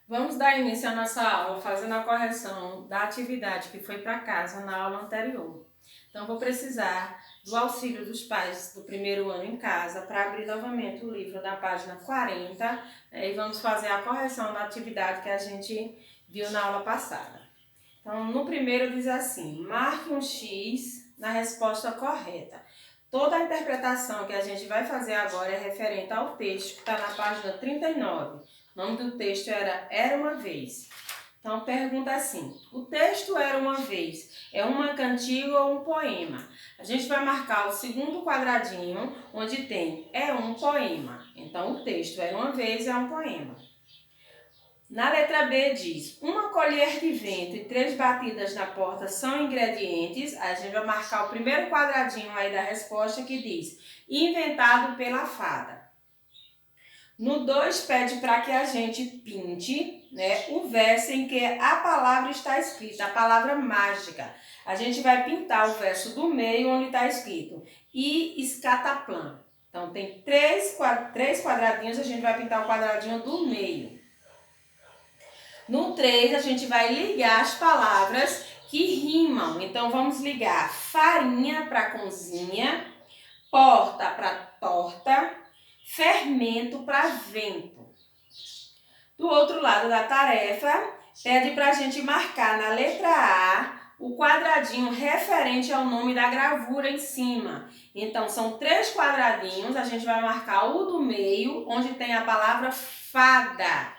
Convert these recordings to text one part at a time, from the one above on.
Vamos dar início à nossa aula fazendo a correção da atividade que foi para casa na aula anterior. Então, vou precisar do auxílio dos pais do primeiro ano em casa para abrir novamente o livro da página 40 e vamos fazer a correção da atividade que a gente viu na aula passada. Então, no primeiro diz assim: marque um X na resposta correta. Toda a interpretação que a gente vai fazer agora é referente ao texto que está na página 39. O nome do texto Era uma Vez. Então, pergunta assim: o texto Era uma Vez é uma cantiga ou um poema? A gente vai marcar o segundo quadradinho, onde tem é um poema. Então, o texto Era uma Vez é um poema. Na letra B diz: uma colher de vento e 3 batidas na porta são ingredientes. A gente vai marcar o primeiro quadradinho aí da resposta que diz: inventado pela fada. No 2 pede para que a gente pinte, o verso em que a palavra está escrita, a palavra mágica. A gente vai pintar o verso do meio onde está escrito I escataplan. Então tem três quadradinhos, a gente vai pintar o quadradinho do meio. No 3, a gente vai ligar as palavras que rimam. Então, vamos ligar farinha para cozinha, porta para torta, fermento para vento. Do outro lado da tarefa, pede para a gente marcar na letra A o quadradinho referente ao nome da gravura em cima. Então, são 3 quadradinhos, a gente vai marcar o do meio, onde tem a palavra fada.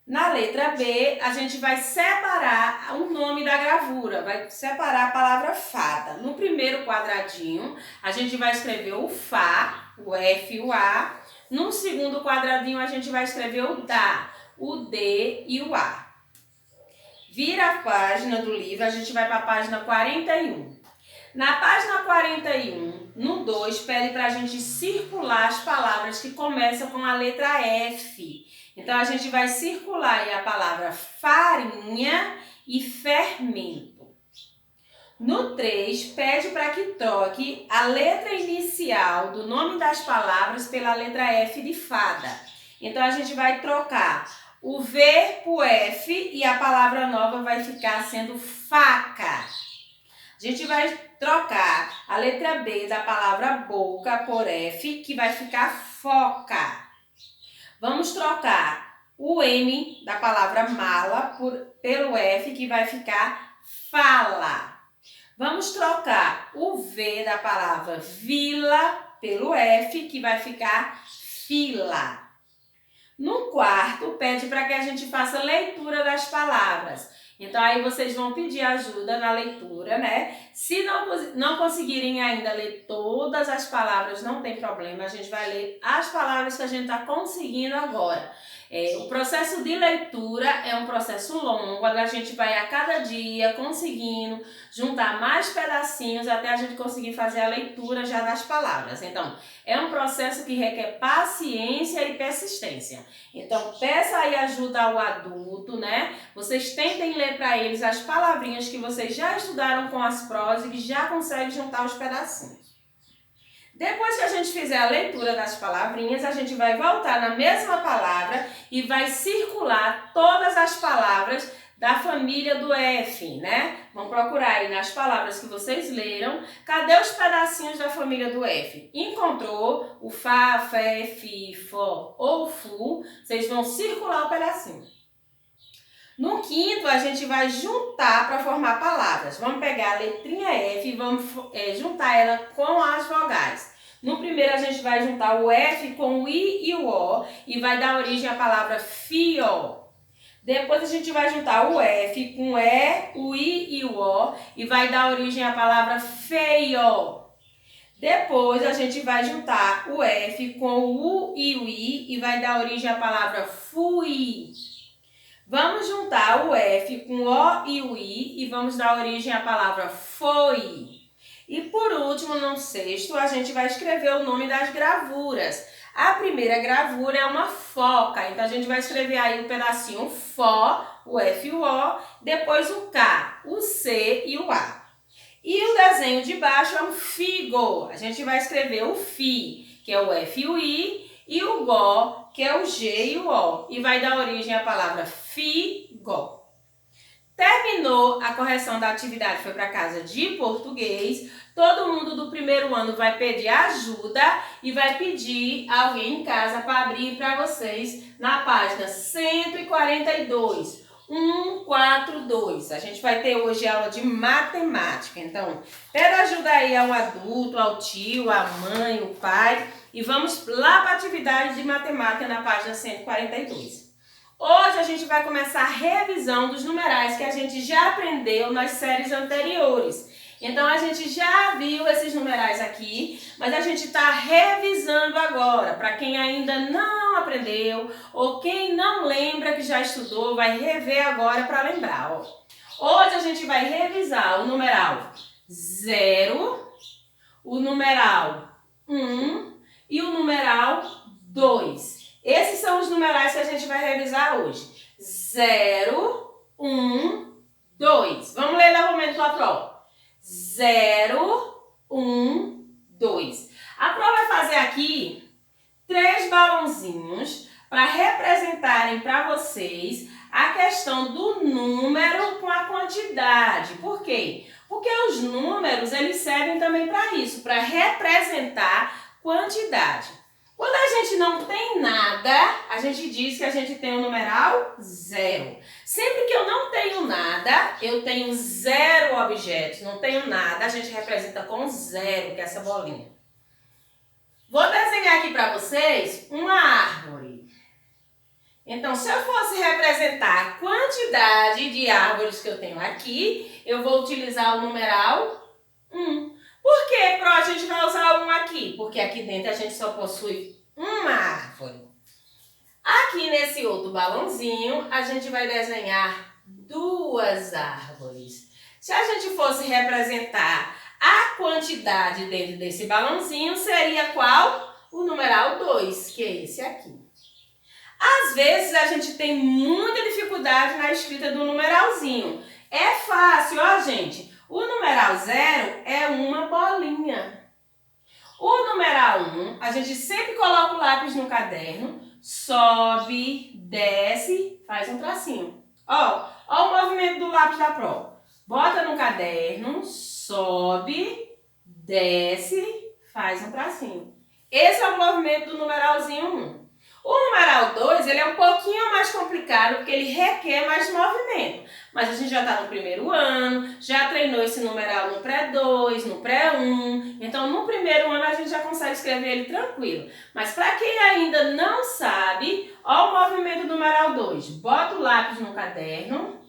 Na letra B, a gente vai separar o nome da gravura, vai separar a palavra fada. No primeiro quadradinho, a gente vai escrever o Fá, o F e o A. No segundo quadradinho, a gente vai escrever o Dá, o D e o A. Vira a página do livro, a gente vai para a página 41. Na página 41, no 2, pede para a gente circular as palavras que começam com a letra F. Então, a gente vai circular aí a palavra farinha e fermento. No 3, pede para que troque a letra inicial do nome das palavras pela letra F de fada. Então, a gente vai trocar o V por F e a palavra nova vai ficar sendo faca. A gente vai trocar a letra B da palavra boca por F, que vai ficar foca. Vamos trocar o M da palavra mala pelo F, que vai ficar fala. Vamos trocar o V da palavra vila pelo F, que vai ficar fila. No quarto, pede para que a gente faça leitura das palavras. Então, aí vocês vão pedir ajuda na leitura, Se não conseguirem ainda ler todas as palavras, não tem problema. A gente vai ler as palavras que a gente está conseguindo agora. O processo de leitura é um processo longo, a gente vai a cada dia conseguindo juntar mais pedacinhos até a gente conseguir fazer a leitura já das palavras. Então, é um processo que requer paciência e persistência. Então, peça aí ajuda ao adulto, Vocês tentem ler para eles as palavrinhas que vocês já estudaram com as prosas e que já conseguem juntar os pedacinhos. Depois que a gente fizer a leitura das palavrinhas, a gente vai voltar na mesma palavra e vai circular todas as palavras da família do F, Vamos procurar aí nas palavras que vocês leram. Cadê os pedacinhos da família do F? Encontrou o Fá, Fé, Fi, Fó ou Fu? Vocês vão circular o pedacinho. No quinto, a gente vai juntar para formar palavras. Vamos pegar a letrinha F e vamos juntar ela com as vogais. No primeiro, a gente vai juntar o F com o I e o O e vai dar origem à palavra fio. Depois, a gente vai juntar o F com o E, o I e o O e vai dar origem à palavra feio. Depois, a gente vai juntar o F com o U e o I e vai dar origem à palavra fui. Vamos juntar o F com o O e o I e vamos dar origem à palavra foi. E por último, no sexto, a gente vai escrever o nome das gravuras. A primeira gravura é uma foca, então a gente vai escrever aí o pedacinho Fó, o F e o O, depois o K, o C e o A. E o desenho de baixo é um figo, a gente vai escrever o Fi, que é o F e o I, e o gó, que é o G e o O, e vai dar origem à palavra figó. Terminou a correção da atividade, foi para casa de português. Todo mundo do primeiro ano vai pedir ajuda e vai pedir alguém em casa para abrir para vocês na página 142. 142. A gente vai ter hoje aula de matemática. Então, pede ajuda aí ao adulto, ao tio, à mãe, o pai. E vamos lá para a atividade de matemática na página 142. Hoje a gente vai começar a revisão dos numerais que a gente já aprendeu nas séries anteriores. Então a gente já viu esses numerais aqui, mas a gente está revisando agora. Para quem ainda não aprendeu ou quem não lembra que já estudou, vai rever agora para lembrar. Ó. Hoje a gente vai revisar o numeral 0, o numeral 1 e o numeral 2. Esses são os numerais que a gente vai revisar hoje. 0, 1, 2. Vamos ler novamente para a prova. 0, 1, 2. A prova vai fazer aqui 3 balãozinhos para representarem para vocês a questão do número com a quantidade. Por quê? Porque os números eles servem também para isso, para representar quantidade. Quando a gente não tem nada, a gente diz que a gente tem o numeral 0. Sempre que eu não tenho nada, eu tenho 0 objetos, não tenho nada, a gente representa com 0, que é essa bolinha. Vou desenhar aqui para vocês uma árvore. Então, se eu fosse representar a quantidade de árvores que eu tenho aqui, eu vou utilizar o numeral 1. Por que a gente vai usar 1 aqui? Porque aqui dentro a gente só possui uma árvore. Aqui nesse outro balãozinho, a gente vai desenhar 2 árvores. Se a gente fosse representar a quantidade dentro desse balãozinho, seria qual? O numeral 2, que é esse aqui. Às vezes a gente tem muita dificuldade na escrita do numeralzinho. É fácil, ó gente. O numeral 0 é uma bolinha. O numeral 1, a gente sempre coloca o lápis no caderno, sobe, desce, faz um tracinho. Ó o movimento do lápis da prova. Bota no caderno, sobe, desce, faz um tracinho. Esse é o movimento do numeralzinho 1. O numeral 2, ele é um pouquinho mais complicado, porque ele requer mais movimento. Mas a gente já está no primeiro ano, já treinou esse numeral no pré-2, no pré-1. Então, no primeiro ano, a gente já consegue escrever ele tranquilo. Mas para quem ainda não sabe, ó o movimento do numeral 2. Bota o lápis no caderno,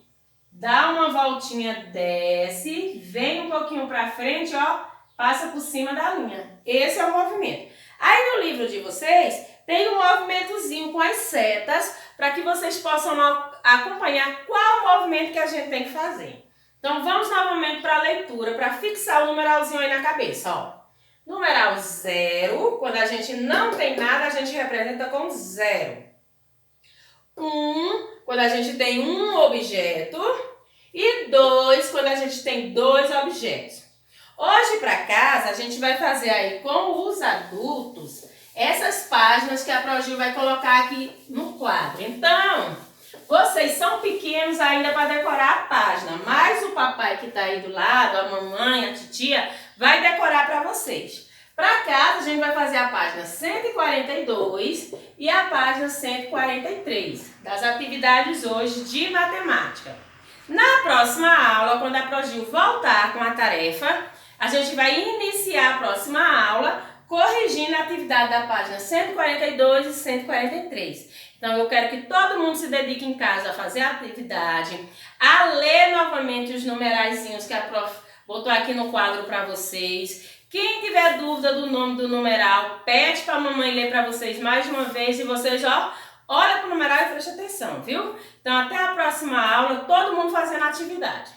dá uma voltinha, desce, vem um pouquinho para frente, ó, passa por cima da linha. Esse é o movimento. Aí no livro de vocês, tem um movimentozinho com as setas para que vocês possam acompanhar qual o movimento que a gente tem que fazer. Então, vamos novamente para a leitura, para fixar o numeralzinho aí na cabeça. Ó. Numeral 0, quando a gente não tem nada, a gente representa com 0. 1, quando a gente tem um objeto. E 2, quando a gente tem 2 objetos. Hoje, para casa, a gente vai fazer aí com os adultos essas páginas que a Progil vai colocar aqui no quadro. Então, vocês são pequenos ainda para decorar a página, mas o papai que está aí do lado, a mamãe, a titia, vai decorar para vocês. Para casa, a gente vai fazer a página 142 e a página 143 das atividades hoje de matemática. Na próxima aula, quando a Progil voltar com a tarefa, a gente vai iniciar a próxima aula corrigindo a atividade da página 142 e 143. Então, eu quero que todo mundo se dedique em casa a fazer a atividade, a ler novamente os numeraizinhos que a prof botou aqui no quadro para vocês. Quem tiver dúvida do nome do numeral, pede para a mamãe ler para vocês mais uma vez e vocês, ó, olha para o numeral e preste atenção, viu? Então, até a próxima aula, todo mundo fazendo a atividade.